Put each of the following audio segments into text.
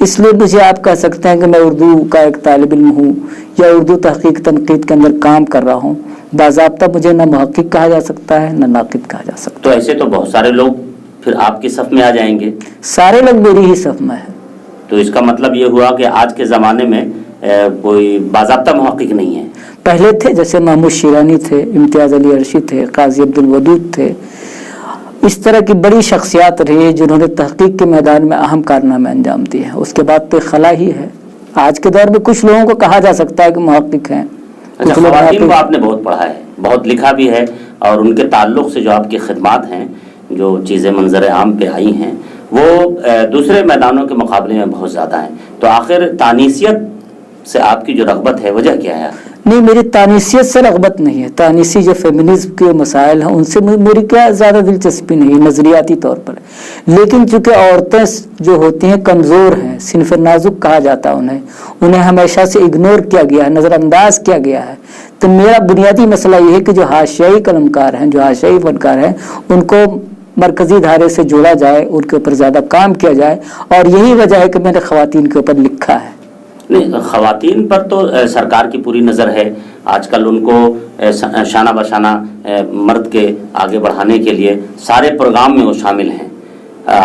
اس لیے مجھے آپ کہہ سکتے ہیں کہ میں اردو کا ایک طالب علم ہوں یا اردو تحقیق تنقید کے اندر کام کر رہا ہوں. باضابطہ مجھے نہ محقق کہا جا سکتا ہے نہ ناقد کہا جا سکتا. تو ایسے تو بہت سارے لوگ پھر آپ کی صف میں آ جائیں گے. سارے لوگ میری ہی صف میں ہیں. تو اس کا مطلب یہ ہوا کہ آج کے زمانے میں کوئی باضابطہ محقق نہیں ہے. پہلے تھے، جیسے محمود شیرانی تھے، امتیاز علی عرشی تھے، قاضی عبدالودود تھے. اس طرح کی بڑی شخصیات رہی جنہوں نے تحقیق کے میدان میں اہم کارنامے انجام دیے ہیں. اس کے بعد تو خلا ہی ہے. آج کے دور میں کچھ لوگوں کو کہا جا سکتا ہے کہ محقق ہیں. اچھا، خواتین کو آپ نے بہت پڑھا ہے، بہت لکھا بھی ہے، اور ان کے تعلق سے جو آپ کی خدمات ہیں، جو چیزیں منظر عام پہ آئی ہیں، وہ دوسرے میدانوں کے مقابلے میں بہت زیادہ ہیں. تو آخر تانیثیت سے آپ کی جو رغبت ہے وجہ کیا ہے؟ نہیں، میری تانیثیت سے رغبت نہیں ہے. تانیثی جو فیمنزم کے مسائل ہیں ان سے میری کیا زیادہ دلچسپی نہیں ہے نظریاتی طور پر. لیکن چونکہ عورتیں جو ہوتی ہیں کمزور ہیں، صنف نازک کہا جاتا ہے، انہیں ہمیشہ سے اگنور کیا گیا ہے، نظر انداز کیا گیا ہے. تو میرا بنیادی مسئلہ یہ ہے کہ جو حاشیائی قلمکار ہیں، جو حاشیائی فنکار ہیں، ان کو مرکزی دھارے سے جوڑا جائے، ان کے اوپر زیادہ کام کیا جائے. اور یہی وجہ ہے کہ میں نے خواتین کے اوپر لکھا ہے. نہیں، خواتین پر تو سرکار کی پوری نظر ہے. آج کل ان کو شانہ بشانہ مرد کے آگے بڑھانے کے لیے سارے پروگرام میں وہ شامل ہیں.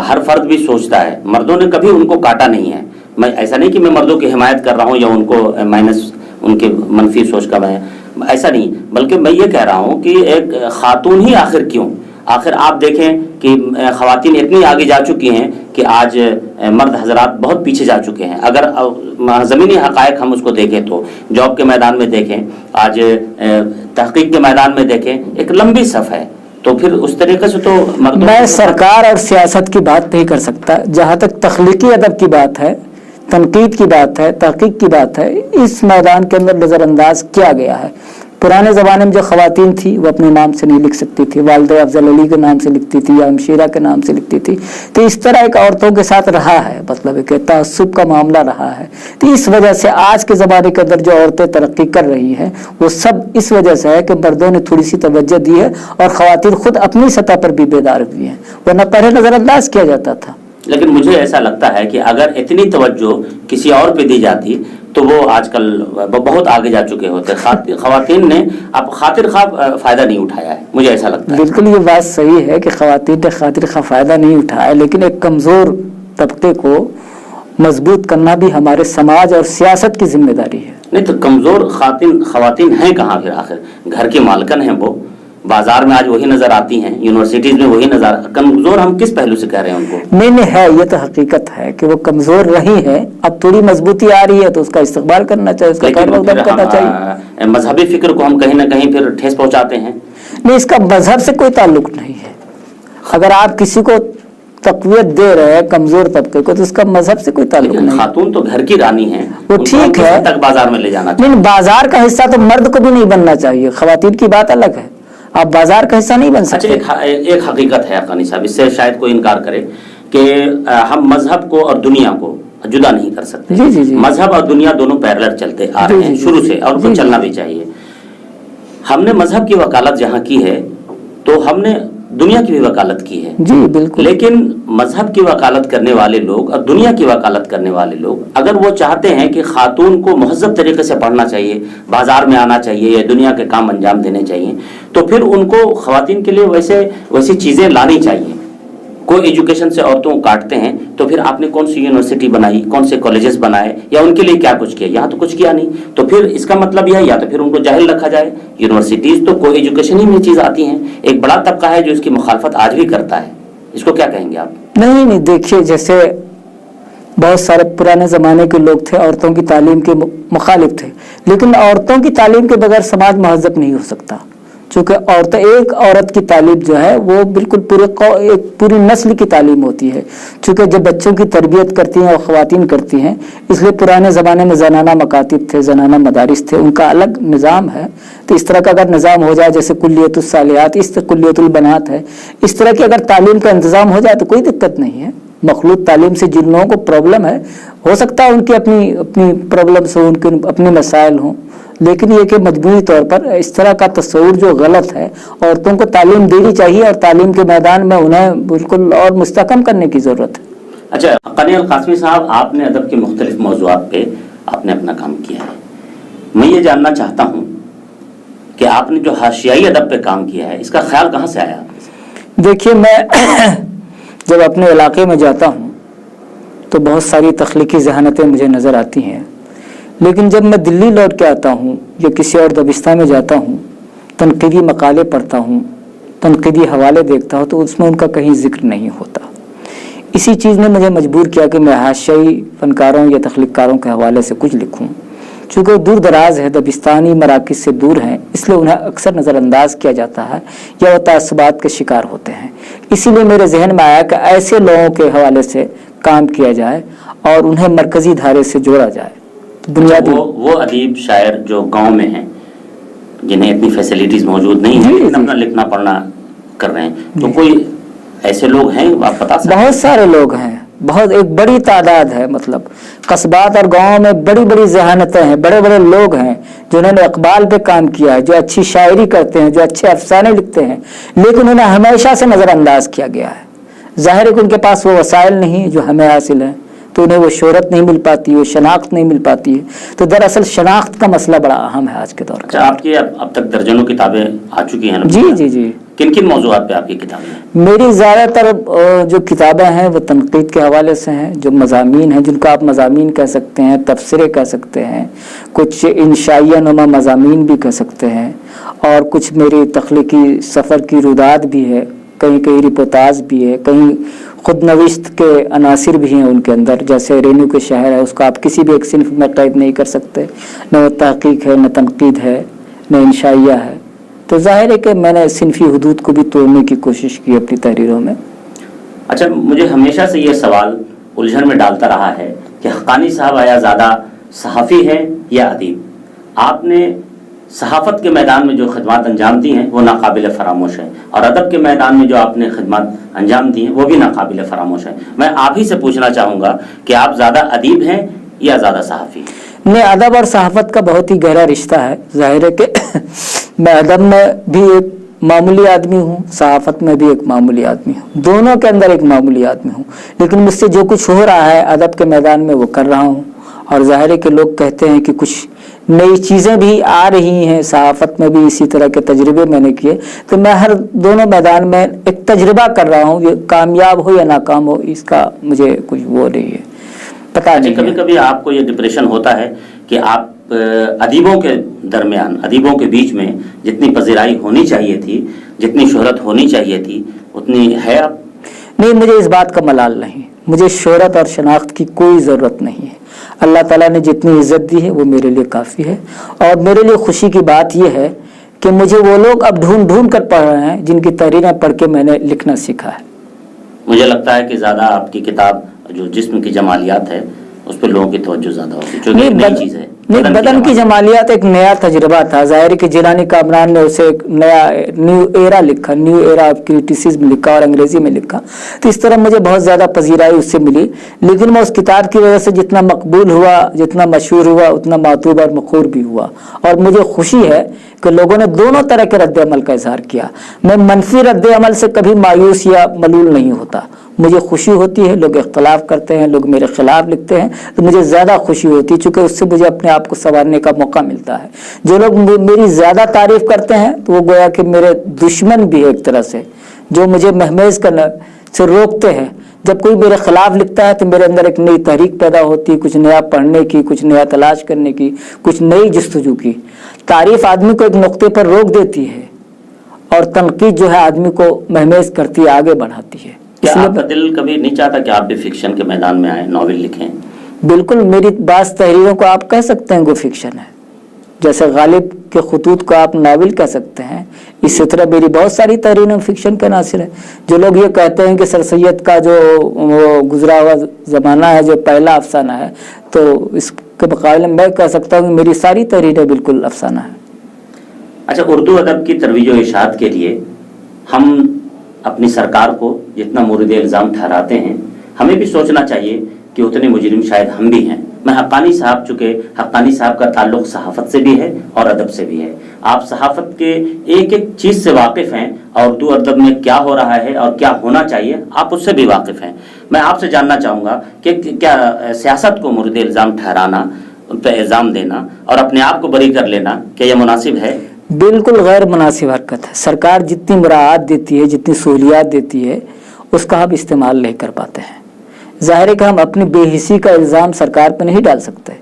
ہر فرد بھی سوچتا ہے، مردوں نے کبھی ان کو کاٹا نہیں ہے. میں ایسا نہیں کہ میں مردوں کی حمایت کر رہا ہوں یا ان کو مائنس ان کے منفی سوچ کا میں ایسا نہیں، بلکہ میں یہ کہہ رہا ہوں کہ ایک خاتون ہی آخر کیوں؟ آخر آپ دیکھیں کہ خواتین اتنی آگے جا چکی ہیں کہ آج مرد حضرات بہت پیچھے جا چکے ہیں. اگر زمینی حقائق ہم اس کو دیکھیں تو جاب کے میدان میں دیکھیں، آج تحقیق کے میدان میں دیکھیں، ایک لمبی صف ہے. تو پھر اس طریقے سے تو مردوں میں سرکار اور سیاست کی بات نہیں کر سکتا. جہاں تک تخلیقی ادب کی بات ہے، تنقید کی بات ہے، تحقیق کی بات ہے، اس میدان کے اندر نظر انداز کیا گیا ہے. پرانے زمانے میں جو خواتین تھی وہ اپنے نام سے نہیں لکھ سکتی تھی، والدہ افضل علی کے نام سے لکھتی تھی یا ہمشیرہ کے نام سے لکھتی تھی. تو اس طرح ایک عورتوں کے ساتھ رہا ہے، مطلب ہے کہ تعصب کا معاملہ رہا ہے. تو اس وجہ سے آج کے زمانے کے اندر جو عورتیں ترقی کر رہی ہیں وہ سب اس وجہ سے ہے کہ مردوں نے تھوڑی سی توجہ دی ہے اور خواتین خود اپنی سطح پر بھی بیدار ہوئی ہیں، ورنہ پہلے نظر انداز کیا جاتا تھا. لیکن مجھے ایسا لگتا ہے کہ اگر اتنی توجہ کسی اور پہ دی جاتی تو وہ آج کل بہت آگے جا چکے ہوتے. خواتین نے اب خاطر خواہ فائدہ نہیں اٹھایا ہے، مجھے ایسا لگتا ہے. بالکل یہ بات صحیح ہے کہ خواتین نے خاطر خواہ فائدہ نہیں اٹھایا، لیکن ایک کمزور طبقے کو مضبوط کرنا بھی ہمارے سماج اور سیاست کی ذمہ داری ہے. نہیں تو کمزور خواتین ہیں کہاں پھر؟ آخر گھر کی مالکن ہیں وہ، بازار میں آج وہی نظر آتی ہیں، یونیورسٹیز میں وہی نظر. کمزور ہم کس پہلو سے کہہ رہے ہیں ان کو؟ نہیں ہے، یہ تو حقیقت ہے کہ وہ کمزور رہی ہے. اب تھوڑی مضبوطی آ رہی ہے تو اس کا استقبال کرنا چاہیے، اس کا خیر مقدم کرنا چاہیے. مذہبی فکر کو ہم کہیں نہ کہیں پھر ٹھیس پہنچاتے ہیں. نہیں، اس کا مذہب سے کوئی تعلق نہیں ہے. اگر آپ کسی کو تقویت دے رہے ہیں کمزور طبقے کو تو اس کا مذہب سے کوئی تعلق نہیں. خاتون تو گھر کی رانی ہیں، وہ ٹھیک ہے، تک بازار میں لے جانا چاہیے. نہیں، بازار کا حصہ تو مرد کو بھی نہیں بننا چاہیے. خواتین کی بات الگ ہے، آپ بازار کا حصہ نہیں بن سکتے. اچھا، ایک حقیقت ہے حقانی صاحب، اس سے شاید کوئی انکار کرے کہ ہم مذہب کو اور دنیا کو جدا نہیں کر سکتے. جی. مذہب اور دنیا دونوں پیرلل چلتے آ رہے ہیں شروع سے، اور ان کو چلنا بھی چاہیے. ہم نے مذہب کی وکالت جہاں کی ہے تو ہم نے دنیا کی بھی وکالت کی ہے. جی بالکل. لیکن مذہب کی وکالت کرنے والے لوگ اور دنیا کی وکالت کرنے والے لوگ اگر وہ چاہتے ہیں کہ خاتون کو مہذب طریقے سے پڑھنا چاہیے، بازار میں آنا چاہیے یا دنیا کے کام انجام دینے چاہیے، تو پھر ان کو خواتین کے لیے ویسی چیزیں لانی چاہیے. کوئی ایجوکیشن سے عورتوں کو کاٹتے ہیں تو پھر آپ نے کون سی یونیورسٹی بنائی، کون سے کالجز بنائے، یا ان کے لیے کیا کچھ کیا؟ یہاں تو کچھ کیا نہیں. تو پھر اس کا مطلب یہ ہے یا تو پھر ان کو جاہل رکھا جائے. یونیورسٹیز تو کوئی ایجوکیشن ہی میں چیز آتی ہیں. ایک بڑا طبقہ ہے جو اس کی مخالفت آج بھی کرتا ہے. اس کو کیا کہیں گے آپ؟ نہیں، دیکھیے، جیسے بہت سارے پرانے زمانے کے لوگ تھے عورتوں کی تعلیم کے مخالف تھے، لیکن عورتوں کی تعلیم کے بغیر سماج مہذب نہیں ہو سکتا. چونکہ ایک عورت کی تعلیم جو ہے وہ بالکل پوری نسل کی تعلیم ہوتی ہے. چونکہ جب بچوں کی تربیت کرتی ہیں اور خواتین کرتی ہیں، اس لیے پرانے زمانے میں زنانہ مکاتب تھے، زنانہ مدارس تھے، ان کا الگ نظام ہے. تو اس طرح کا اگر نظام ہو جائے، جیسے کلیت الصالحات، اس طرح کلیت البنات ہے، اس طرح کی اگر تعلیم کا انتظام ہو جائے تو کوئی دقت نہیں ہے. مخلوط تعلیم سے جن لوگوں کو پرابلم ہے، ہو سکتا ہے ان کی اپنی پرابلمس ہوں، ان کے اپنے مسائل ہوں، لیکن یہ کہ مجموعی طور پر اس طرح کا تصور جو غلط ہے. عورتوں کو تعلیم دینی چاہیے اور تعلیم کے میدان میں انہیں بالکل اور مستحکم کرنے کی ضرورت ہے. اچھا حقانی القاسمی صاحب، آپ نے ادب کے مختلف موضوعات پہ آپ نے اپنا کام کیا ہے. میں یہ جاننا چاہتا ہوں کہ آپ نے جو حاشیائی ادب پہ کام کیا ہے اس کا خیال کہاں سے آیا آپ کو؟ دیکھیے، میں جب اپنے علاقے میں جاتا ہوں تو بہت ساری تخلیقی ذہانتیں مجھے نظر آتی ہیں، لیکن جب میں دلی لوٹ کے آتا ہوں یا کسی اور دبستان میں جاتا ہوں، تنقیدی مقالے پڑھتا ہوں، تنقیدی حوالے دیکھتا ہوں، تو اس میں ان کا کہیں ذکر نہیں ہوتا. اسی چیز نے مجھے مجبور کیا کہ میں حاشیائی فنکاروں یا تخلیق کاروں کے حوالے سے کچھ لکھوں. چونکہ دور دراز ہے، دبستانی مراکز سے دور ہیں، اس لیے انہیں اکثر نظر انداز کیا جاتا ہے یا وہ تعصبات کے شکار ہوتے ہیں. اسی لیے میرے ذہن میں آیا کہ ایسے لوگوں کے حوالے سے کام کیا جائے اور انہیں مرکزی دھارے سے جوڑا جائے. بنیادی وہ ادیب شاعر جو گاؤں میں ہیں، جنہیں اتنی فیسلٹیز موجود نہیں ہیں لیکن اپنا لکھنا پڑھنا کر رہے ہیں، تو کوئی ایسے لوگ ہیں آپ بتا سکتے ہیں؟ بہت سارے لوگ ہیں، بہت ایک بڑی تعداد ہے. مطلب قصبات اور گاؤں میں بڑی بڑی ذہانتیں ہیں، بڑے بڑے لوگ ہیں جنہوں نے اقبال پہ کام کیا ہے، جو اچھی شاعری کرتے ہیں، جو اچھے افسانے لکھتے ہیں، لیکن انہیں ہمیشہ سے نظر انداز کیا گیا ہے. ظاہر ہے کہ ان کے پاس وہ وسائل نہیں جو ہمیں حاصل ہیں، تو انہیں وہ شہرت نہیں مل پاتی، وہ شناخت نہیں مل پاتی ہے. تو دراصل شناخت کا مسئلہ بڑا اہم ہے آج کے دور کا. آپ کی اب تک درجنوں کتابیں آ چکی ہیں؟ جی جی جی. کن کن موضوعات پہ آپ کی کتابیں ہیں؟ میری زیادہ تر جو کتابیں ہیں وہ تنقید کے حوالے سے ہیں، جو مضامین ہیں جن کو آپ مضامین کہہ سکتے ہیں، تبصرے کہہ سکتے ہیں، کچھ انشائیہ نما مضامین بھی کہہ سکتے ہیں، اور کچھ میری تخلیقی سفر کی روداد بھی ہے، کہیں کہیں رپورتاج بھی ہے، کہیں خود نوشت کے عناصر بھی ہیں ان کے اندر. جیسے رینو کے شہر ہے، اس کو آپ کسی بھی ایک صنف میں ٹائپ نہیں کر سکتے، نہ وہ تحقیق ہے، نہ تنقید ہے، نہ انشائیہ ہے. تو ظاہر ہے کہ میں نے صنفی حدود کو بھی توڑنے کی کوشش کی اپنی تحریروں میں. اچھا، مجھے ہمیشہ سے یہ سوال الجھن میں ڈالتا رہا ہے کہ حقانی صاحب آیا زیادہ صحافی ہے یا ادیب؟ آپ نے صحافت کے میدان میں جو خدمات انجام دی ہیں وہ ناقابل فراموش ہے، اور ادب کے میدان میں جو آپ نے خدمات انجام دی ہیں وہ بھی ناقابل فراموش ہے. میں آپ ہی سے پوچھنا چاہوں گا کہ آپ زیادہ ادیب ہیں یا زیادہ صحافی؟ نہیں، ادب اور صحافت کا بہت ہی گہرا رشتہ ہے. ظاہر ہے کہ میں ادب میں بھی ایک معمولی آدمی ہوں، صحافت میں بھی ایک معمولی آدمی ہوں، دونوں کے اندر ایک معمولی آدمی ہوں، لیکن مجھ سے جو کچھ ہو رہا ہے ادب کے میدان میں وہ کر رہا ہوں. اور ظاہر ہے کہ لوگ کہتے ہیں کہ کچھ نئی چیزیں بھی آ رہی ہیں، صحافت میں بھی اسی طرح کے تجربے میں نے کیے، تو میں ہر دونوں میدان میں ایک تجربہ کر رہا ہوں. یہ کامیاب ہو یا ناکام ہو اس کا مجھے کچھ وہ نہیں ہے، پتہ نہیں. کبھی کبھی آپ کو یہ ڈپریشن ہوتا ہے کہ آپ ادیبوں کے درمیان، ادیبوں کے بیچ میں جتنی پذیرائی ہونی چاہیے تھی، جتنی شہرت ہونی چاہیے تھی، اتنی ہے آپ؟ نہیں، مجھے اس بات کا ملال نہیں. مجھے شہرت اور شناخت کی کوئی ضرورت نہیں ہے. اللہ تعالیٰ نے جتنی عزت دی ہے وہ میرے لیے کافی ہے. اور میرے لیے خوشی کی بات یہ ہے کہ مجھے وہ لوگ اب ڈھونڈ ڈھونڈ کر پڑھ رہے ہیں جن کی تحریریں پڑھ کے میں نے لکھنا سیکھا ہے. مجھے لگتا ہے کہ زیادہ آپ کی کتاب جو جسم کی جمالیات ہے اس پہ لوگوں کی توجہ زیادہ ہوگی، جو کہ نئی چیز ہے. نہیں، بدن کی جمالیات ایک نیا تجربہ تھا. ظاہر ہے کہ جیلانی کامران نے اسے ایک نیا نیو ایرا لکھا، نیو ایرا آف کریٹیسزم لکھا اور انگریزی میں لکھا. تو اس طرح مجھے بہت زیادہ پذیرائی اس سے ملی، لیکن میں اس کتاب کی وجہ سے جتنا مقبول ہوا، جتنا مشہور ہوا، اتنا معتوب اور مقہور بھی ہوا. اور مجھے خوشی ہے کہ لوگوں نے دونوں طرح کے رد عمل کا اظہار کیا. میں منفی رد عمل سے کبھی مایوس یا ملول نہیں ہوتا. مجھے خوشی ہوتی ہے، لوگ اختلاف کرتے ہیں، لوگ میرے خلاف لکھتے ہیں، تو مجھے زیادہ خوشی ہوتی ہے، چونکہ اس سے مجھے اپنے آپ کو سنوارنے کا موقع ملتا ہے. جو لوگ میری زیادہ تعریف کرتے ہیں تو وہ گویا کہ میرے دشمن بھی ہے ایک طرح سے، جو مجھے مہمیز کرنے سے روکتے ہیں. جب کوئی میرے خلاف لکھتا ہے تو میرے اندر ایک نئی تحریک پیدا ہوتی ہے، کچھ نیا پڑھنے کی، کچھ نیا تلاش کرنے کی، کچھ نئی جستجو کی. تعریف آدمی کو ایک نقطے پر روک دیتی ہے اور تنقید جو ہے آدمی کو مہمیز کرتی ہے، آگے بڑھاتی ہے. کیا آپ کا دل کبھی نہیں چاہتا کہ آپ بھی فکشن کے میدان میں آئیں، ناول لکھیں؟ بالکل. میری بعض تحریروں کو آپ کہہ سکتے ہیں وہ فکشن ہے، جیسے غالب کے خطوط کو آپ ناول کہہ سکتے ہیں. اسی طرح میری بہت ساری تحریریں فکشن کے عناصر ہیں. جو لوگ یہ کہتے ہیں کہ سر سید کا جو وہ گزرا ہوا زمانہ ہے جو پہلا افسانہ ہے، تو اس کے مقابلے میں کہہ سکتا ہوں کہ میری ساری تحریریں بالکل افسانہ ہیں. اچھا، اردو ادب کی ترویج و اشاعت کے لیے ہم اپنی سرکار کو جتنا مورد الزام ٹھہراتے ہیں، ہمیں بھی سوچنا چاہیے کہ اتنے مجرم شاید ہم بھی ہیں. میں حقانی صاحب، چونکہ حقانی صاحب کا تعلق صحافت سے بھی ہے اور ادب سے بھی ہے، آپ صحافت کے ایک ایک چیز سے واقف ہیں اور اردو ادب میں کیا ہو رہا ہے اور کیا ہونا چاہیے آپ اس سے بھی واقف ہیں۔ میں آپ سے جاننا چاہوں گا کہ کیا سیاست کو مورد الزام ٹھہرانا، ان پہ الزام دینا اور اپنے آپ کو بری کر لینا، کیا یہ مناسب ہے؟ بالکل غیر مناسب حرکت ہے۔ سرکار جتنی مراعات دیتی ہے، جتنی سہولیات دیتی ہے، اس کا ہم استعمال نہیں کر پاتے ہیں۔ ظاہر ہے کہ ہم اپنی بے حسی کا الزام سرکار پہ نہیں ڈال سکتے۔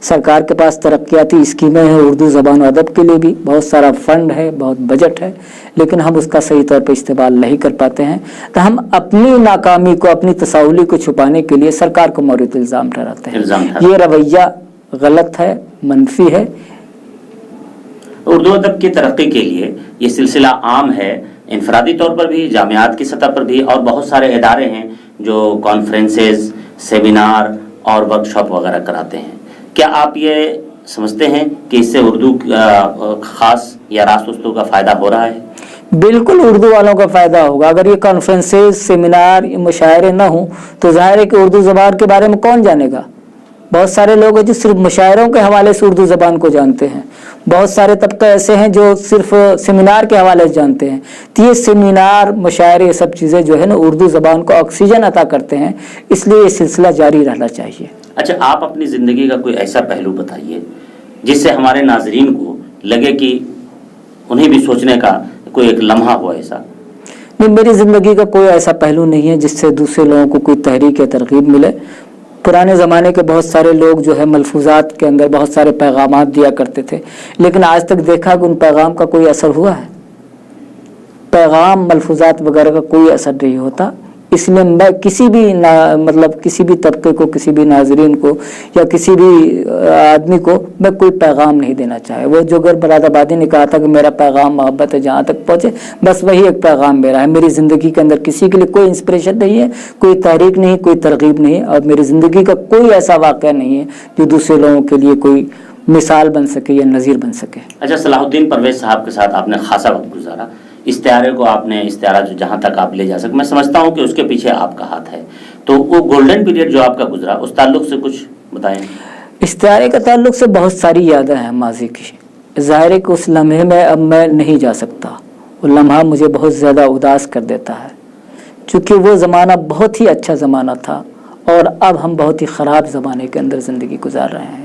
سرکار کے پاس ترقیاتی اسکیمیں ہیں اردو زبان و ادب کے لیے بھی، بہت سارا فنڈ ہے، بہت بجٹ ہے، لیکن ہم اس کا صحیح طور پہ استعمال نہیں کر پاتے ہیں، تو ہم اپنی ناکامی کو، اپنی تساہلی کو چھپانے کے لیے سرکار کو مورد الزام ٹھہراتے ہیں۔ یہ رویہ غلط ہے، منفی ہے۔ اردو ادب کی ترقی کے لیے یہ سلسلہ عام ہے، انفرادی طور پر بھی، جامعات کی سطح پر بھی، اور بہت سارے ادارے ہیں جو کانفرنسز، سیمینار اور ورکشاپ وغیرہ کراتے ہیں۔ کیا آپ یہ سمجھتے ہیں کہ اس سے اردو خاص یا راست دوستوں کا فائدہ ہو رہا ہے؟ بالکل اردو والوں کا فائدہ ہوگا۔ اگر یہ کانفرنسز، سیمینار، مشاعرے نہ ہوں تو ظاہر ہے کہ اردو زبان کے بارے میں کون جانے گا؟ بہت سارے لوگ ہیں جو صرف مشاعروں کے حوالے سے اردو زبان کو جانتے ہیں، بہت سارے طبقے ایسے ہیں جو صرف سیمینار کے حوالے سے جانتے ہیں۔ تو یہ سیمینار، مشاعرے، یہ سب چیزیں جو ہے نا اردو زبان کو آکسیجن عطا کرتے ہیں، اس لیے یہ سلسلہ جاری رہنا چاہیے۔ اچھا، آپ اپنی زندگی کا کوئی ایسا پہلو بتائیے جس سے ہمارے ناظرین کو لگے کہ انہیں بھی سوچنے کا کوئی ایک لمحہ ہو ایسا۔ نہیں، میری زندگی کا کوئی ایسا پہلو نہیں ہے جس سے دوسرے لوگوں کو کوئی تحریک یا ترغیب ملے۔ پرانے زمانے کے بہت سارے لوگ جو ہے ملفوظات کے اندر بہت سارے پیغامات دیا کرتے تھے، لیکن آج تک دیکھا کہ ان پیغام کا کوئی اثر ہوا ہے؟ پیغام، ملفوظات وغیرہ کا کوئی اثر نہیں ہوتا۔ اس لیے میں کسی بھی کسی بھی طبقے کو، کسی بھی ناظرین کو یا کسی بھی آدمی کو میں کوئی پیغام نہیں دینا چاہے۔ وہ جو گر براد آبادی نے کہا تھا کہ میرا پیغام محبت ہے جہاں تک پہنچے، بس وہی ایک پیغام میرا ہے۔ میری زندگی کے اندر کسی کے لیے کوئی انسپریشن نہیں ہے، کوئی تحریک نہیں، کوئی ترغیب نہیں، اور میری زندگی کا کوئی ایسا واقعہ نہیں ہے جو دوسرے لوگوں کے لیے کوئی مثال بن سکے یا نظیر بن سکے۔ اچھا، صلاح الدین پرویز صاحب کے ساتھ آپ نے خاصا وقت گزارا، استعارے کو آپ نے، استعارہ جو جہاں تک آپ لے جا سکتے، میں سمجھتا ہوں کہ اس کے پیچھے آپ کا ہاتھ ہے، تو وہ گولڈن پیریڈ جو آپ کا گزرا اس تعلق سے کچھ بتائیں۔ استعارے کا تعلق سے بہت ساری یادیں ہیں ماضی کی۔ ظاہر ہے کہ اس لمحے میں اب میں نہیں جا سکتا، وہ لمحہ مجھے بہت زیادہ اداس کر دیتا ہے، چونکہ وہ زمانہ بہت ہی اچھا زمانہ تھا اور اب ہم بہت ہی خراب زمانے کے اندر زندگی گزار رہے ہیں۔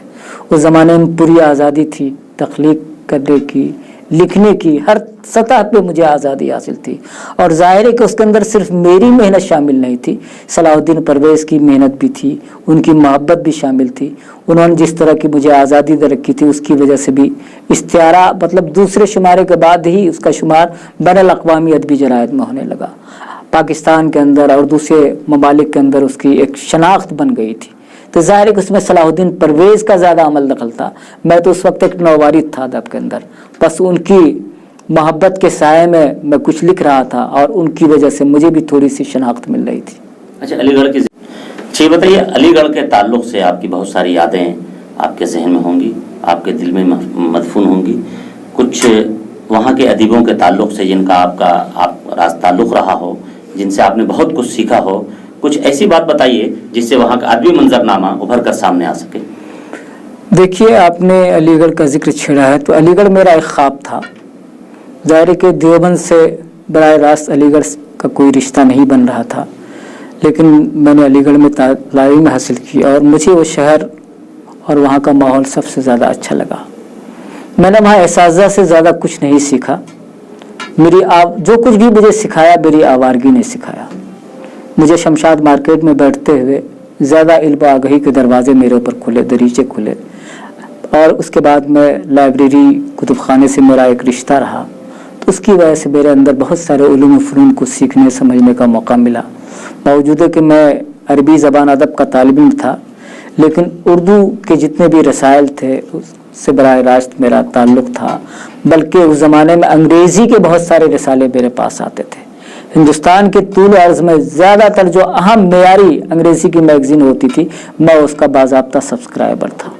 اس زمانے میں پوری آزادی تھی، تخلیق کرنے کی، لکھنے کی، ہر سطح پہ مجھے آزادی حاصل تھی، اور ظاہر ہے کہ اس کے اندر صرف میری محنت شامل نہیں تھی، صلاح الدین پرویز کی محنت بھی تھی، ان کی محبت بھی شامل تھی۔ انہوں نے جس طرح کی مجھے آزادی دے رکھی تھی، اس کی وجہ سے بھی استعارہ دوسرے شمارے کے بعد ہی اس کا شمار بین الاقوامی ادبی جرائد میں ہونے لگا۔ پاکستان کے اندر اور دوسرے ممالک کے اندر اس کی ایک شناخت بن گئی تھی، تو ظاہر ہے کہ اس میں صلاح الدین پرویز کا زیادہ عمل دخل تھا۔ میں تو اس وقت ایک نووارد تھا ادب کے اندر، بس ان کی محبت کے سائے میں میں کچھ لکھ رہا تھا اور ان کی وجہ سے مجھے بھی تھوڑی سی شناخت مل رہی تھی۔ اچھا، علی گڑھ کی بتائیے، علی گڑھ کے تعلق سے آپ کی بہت ساری یادیں آپ کے ذہن میں ہوں گی، آپ کے دل میں مدفون ہوں گی، کچھ وہاں کے ادیبوں کے تعلق سے جن کا آپ راز تعلق رہا ہو، جن سے آپ نے بہت کچھ سیکھا ہو، کچھ ایسی بات بتائیے جس سے وہاں کا ادبی منظرنامہ ابھر کر سامنے آ سکے۔ دیکھیے، آپ نے علی گڑھ کا ذکر چھیڑا ہے، تو علی گڑھ میرا ایک خواب تھا۔ ظاہر ہے کہ دیوبند سے براہ راست علی گڑھ کا کوئی رشتہ نہیں بن رہا تھا، لیکن میں نے علی گڑھ میں تعلیم حاصل کی اور مجھے وہ شہر اور وہاں کا ماحول سب سے زیادہ اچھا لگا۔ میں نے وہاں اساتذہ سے زیادہ کچھ نہیں سیکھا، جو کچھ بھی مجھے سکھایا میری آوارگی نے سکھایا۔ مجھے شمشاد مارکیٹ میں بیٹھتے ہوئے زیادہ علم و آگہی کے دروازے میرے اوپر کھلے، دریچے کھلے، اور اس کے بعد میں لائبریری، کتب خانے سے میرا ایک رشتہ رہا، تو اس کی وجہ سے میرے اندر بہت سارے علوم و فنون کو سیکھنے سمجھنے کا موقع ملا۔ باوجود ہے کہ میں عربی زبان ادب کا طالب علم تھا، لیکن اردو کے جتنے بھی رسائل تھے اس سے براہ راست میرا تعلق تھا، بلکہ اس زمانے میں انگریزی کے بہت سارے رسالے میرے پاس آتے تھے۔ ہندوستان کے طول عرض میں زیادہ تر جو اہم معیاری انگریزی کی میگزین ہوتی تھی، میں اس کا باضابطہ سبسکرائبر تھا۔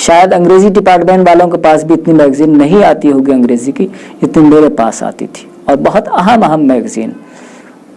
شاید انگریزی ڈپارٹمنٹ والوں کے پاس بھی اتنی میگزین نہیں آتی ہوگی انگریزی کی، جتنی میرے پاس آتی تھی، اور بہت اہم میگزین۔